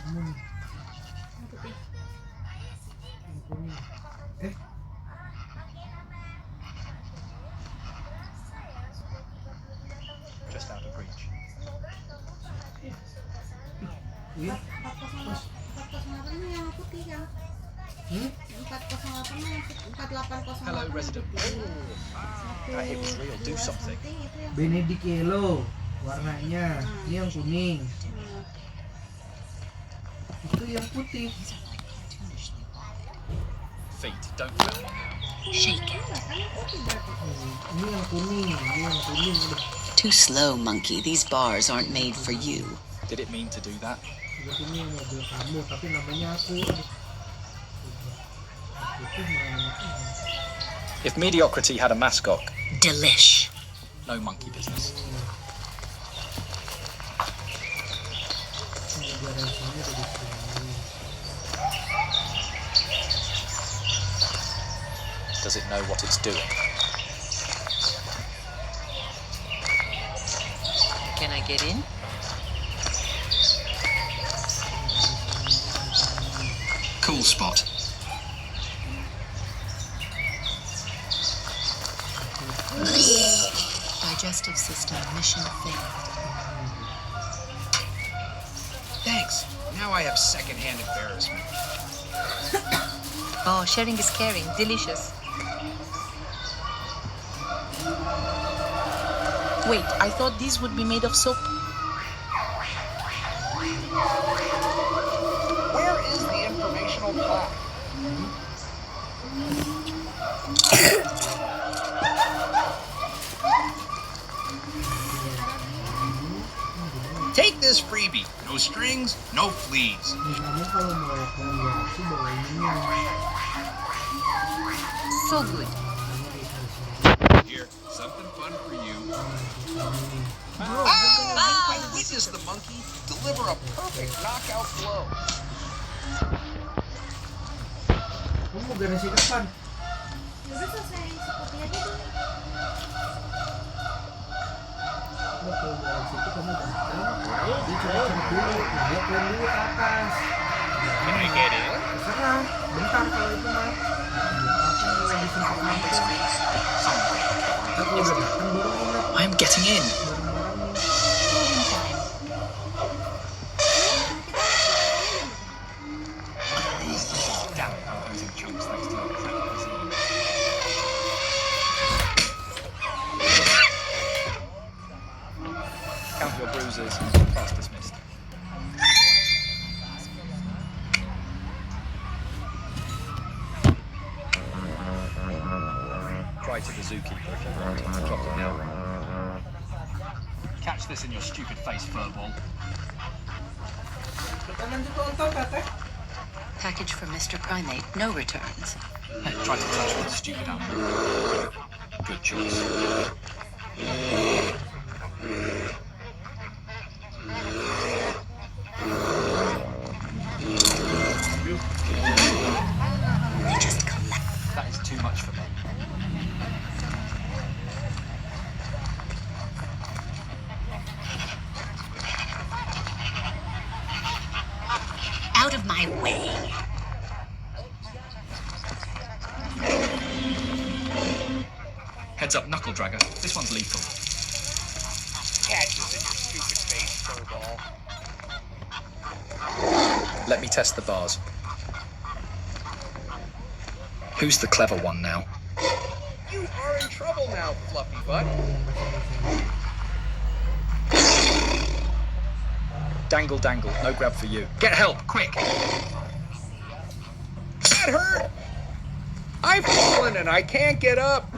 Ano ni? Eh, Just out of reach. iya. 408 yang putih kan? 408 yang 4808. Hello, resident. It was real. Do something. Benedict yellow warnanya. Ini yang kuning. Itu yang putih. Feet. Don't fail. Shake it. Ini yang kuning. Ini yang kuning. Too slow, monkey. These bars aren't made for you. Did it mean to do that? Ini yang mobil kamu, tapi namanya aku. Itu mana? If mediocrity had a mascot, Delish. no monkey business. Does it know what it's doing? Can I get in? Cool spot. Digestive system mission failed. Thanks. Now I have secondhand embarrassment. Oh, sharing is caring. Delicious. Wait, I thought these would be made of soap. Where is the informational plaque? Take this freebie. No strings, no fleas. Kamu kalau mau rekomendasi bawa ininya. So good. Here, something fun for you. Bro, I witnessed the monkey deliver a perfect knockout blow. kamu mau garasi kapan? Udah selesai si putih aja dulu. Kalau garasi itu kamu datang, dia coba-coba dulu, dia plan dulu ke atas. Can I get in? Terserah, bentar kalau itu mah. Aku lagi sempat nonton. Aku udah datang baru ingat I am getting in. barang-barangnya. Damn it, I'm losing chunks thanks to that. Count your bruises. Class dismissed. Try to the zookeeper if you want on the clock of the hour. Catch this in your stupid face, furball. Kita lanjut nonton, Tete. Package for Mr. Primate. No returns. Hey, try to touch with stupid animal. Good choice. That is too much for me. Out of my way. Heads up, knuckle dragger. This one's lethal. Catch this in your stupid face, furball. Let me test the bars. Who's the clever one now? You are in trouble now, fluffy butt. Dangle, dangle. No grab for you. Get help, quick! That hurt! I've fallen and I can't get up.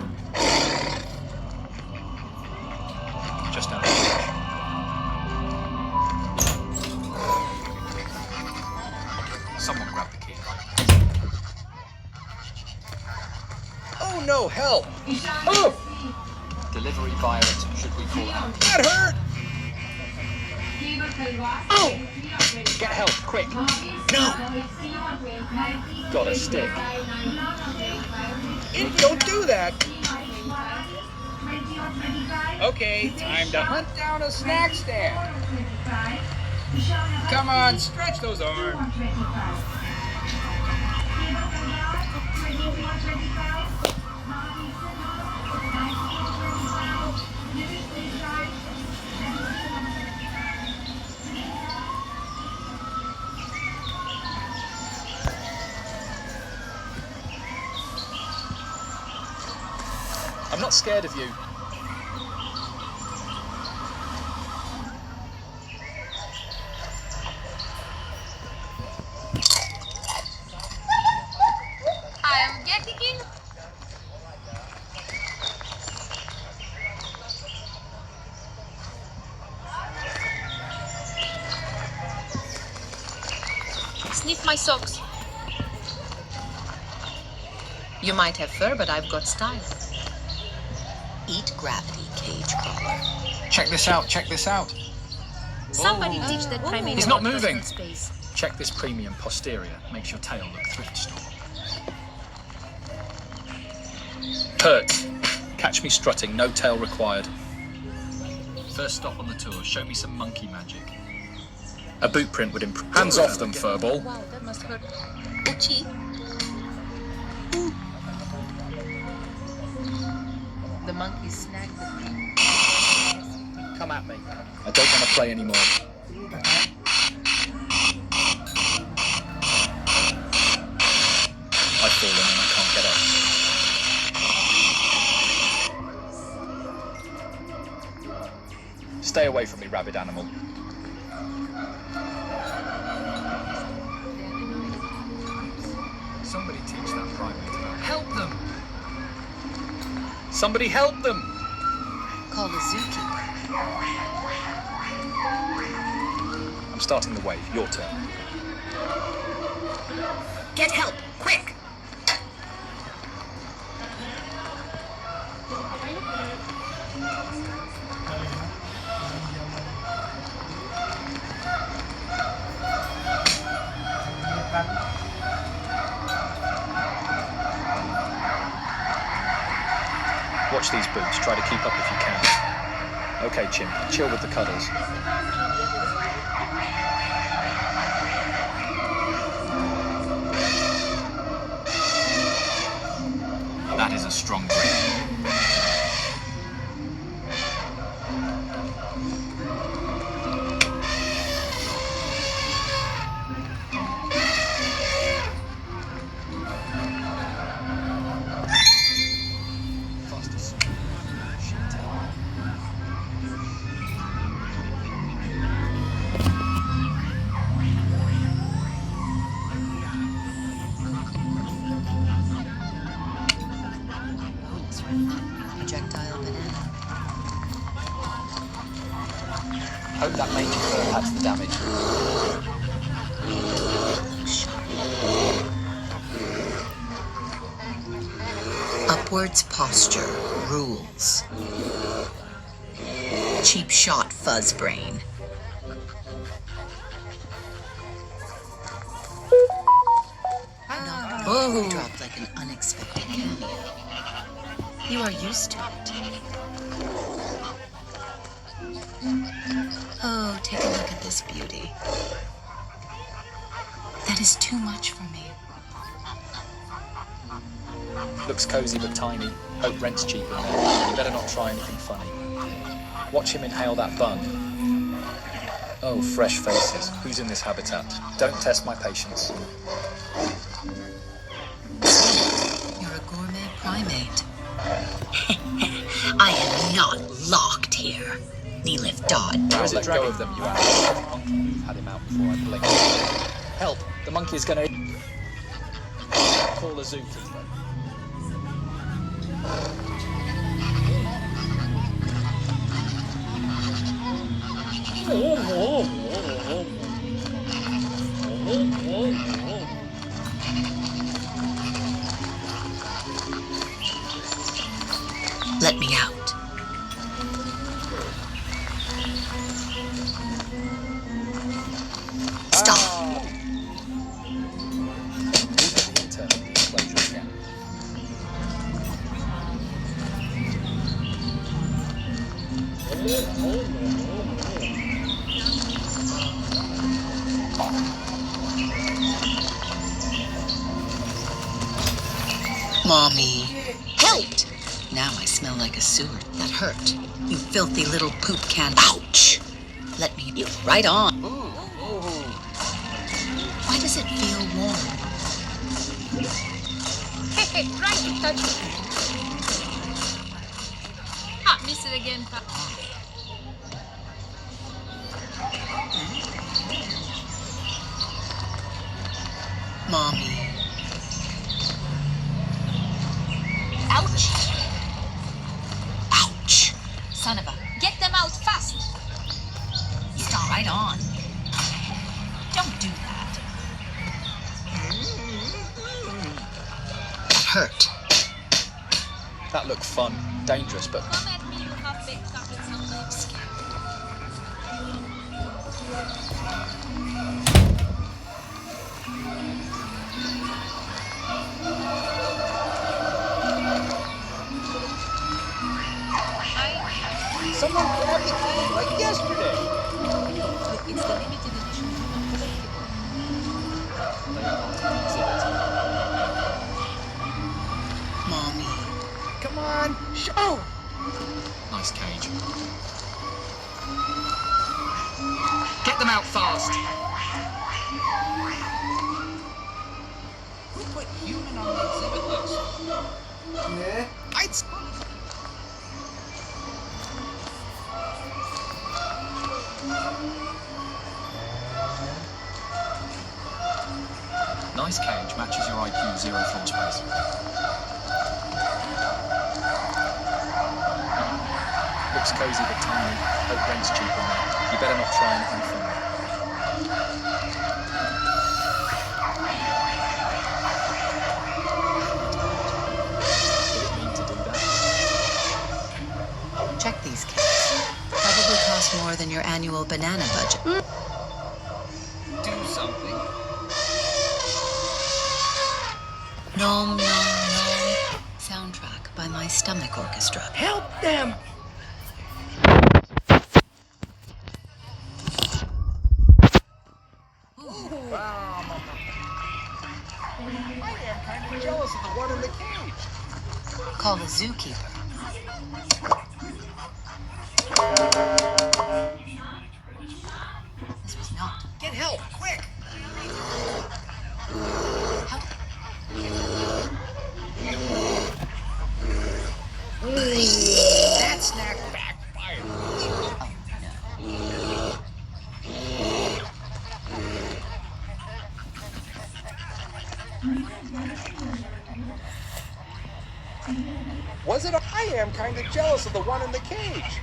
Just now. Someone grab the key. Oh no, help! Oh, Delivery violet. Should we call out? that hurt! Oh! Get help, quick! No! Got a stick. Don't do that! Okay, time to hunt down a snack stand. Come on, stretch those arms. I'm not scared of you. I'm getting in. Sniff my socks. You might have fur, but I've got style. Eat gravity, cage crawler. Check this out, check this out. Somebody teach that primate He's not about moving. personal space. Check this premium posterior. Makes your tail look thrift store. Perch. Catch me strutting, no tail required. First stop on the tour, show me some monkey magic. A boot print would improve. Hands off them, furball. Wow, that must hurt. Itchy. The monkey snagged the thing. Come at me. I don't want to play anymore. I've fallen and I can't get up. Stay away from me, rabid animal. Somebody teach that primate about. Help them! Somebody help them! Call the zookeeper. I'm starting the wave. Your turn. Get help, quick! Watch these boots. Try to keep up if you can. Okay, Chimp. Chill with the cuddles. That is a strong grip. Fastest. Shit. Projectile banana. Hope that major fur pads the damage. Upwards posture rules. Cheap shot, fuzz brain. Oh, dropped like an unexpected cameo. You are used to it. Oh, take a look at this beauty. That is too much for me. Looks cozy but tiny. Hope rent's cheap in there. You better not try anything funny. Watch him inhale that bun. Oh, fresh faces. Who's in this habitat? Don't test my patience. You're a gourmet primate. I am not locked here. Neelif Dodd. I'll let go of them, you animal. Monkey, you've had him out before I blink. Help! The monkey is gonna... Call the zookeeper. Let me out. Stop. Internal disclosure again. Mommy, help! Now I smell like a sewer. That hurt. You filthy little poop can. Ouch! Let me you right on. Why does it feel warm? Hey, try to touch me. Ah, miss it again, pa. Mommy. Ouch! Ouch! Son of a... Get them out fast! Stop right on. Don't do that. That hurt. That looked fun. Dangerous, but Come at me, you half-baked chocolate sometimes. Someone grabbed the key like yesterday. Look, it's the limited edition human collectible. Mommy. Come on, show. nice cage. Get them out fast! Who put human on the exhibit list? Yeah. I'd. Nice cage, matches your IQ, 0 floor space. Looks cozy but tiny. Hope rent's cheap in there. You better not try anything funny. Did it mean to do that? Check these cakes. Probably cost more than your annual banana budget. Do something. Nom nom nom. Soundtrack by my stomach orchestra. Help them! I am kind of jealous of the one in the cage. Call the zookeeper. This was not. Get help, quick! How? That snack backfired. Was it? I am kind of jealous of the one in the cage.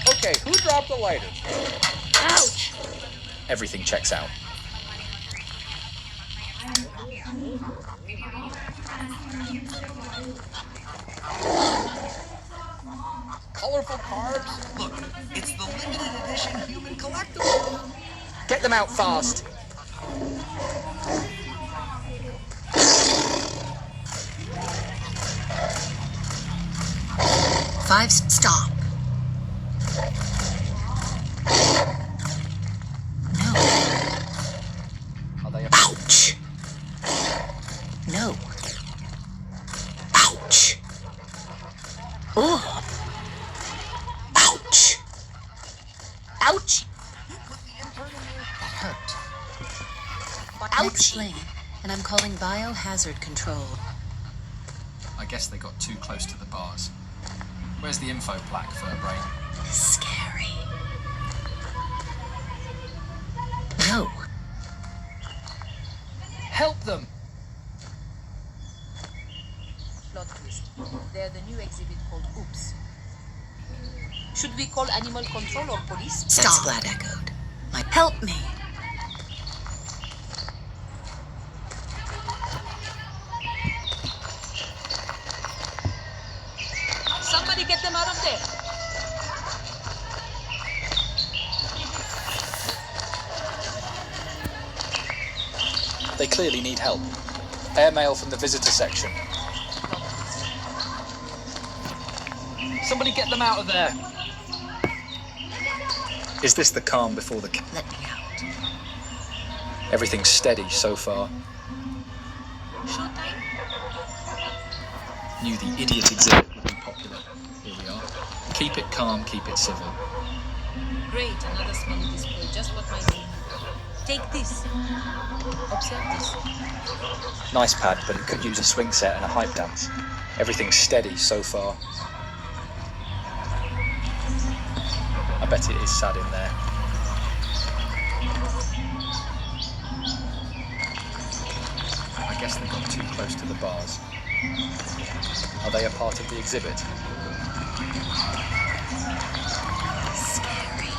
Okay, who dropped the lighter? Ouch! Everything checks out. Colorful cards? Look, it's the limited edition human collectible. Get them out fast! Stop. No. Are they Ouch. No. Ouch. Oh. Ouch. Ouch. That hurt. Ouch. Explain, and I'm calling biohazard control. I guess they got too close to the bars. Where's the info plaque, Furbrain? Scary. No. Help them! Plot twist. They're the new exhibit called Oops. Should we call animal control or police? Stop. Splat echoed. Help me. Somebody get them out of there. They clearly need help. Airmail from the visitor section. Somebody get them out of there. Is this the calm before the... Let me out. Everything's steady so far. Showtime? Knew the idiot exhibit would be popular. Here we are. Keep it calm, keep it civil. Great, another smelly display, just what my name. Take this. Observe this. Nice pad, but it could use a swing set and a hype dance. Everything's steady so far. I bet it is sad in there. I guess they got too close to the bars. Are they a part of the exhibit? Scary.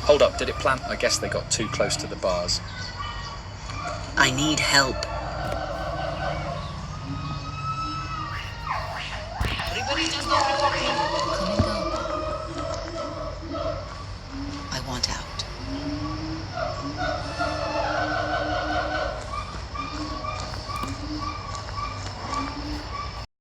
Hold up, did it plant? I guess they got too close to the bars. I need help. Everybody just don't report me. Coming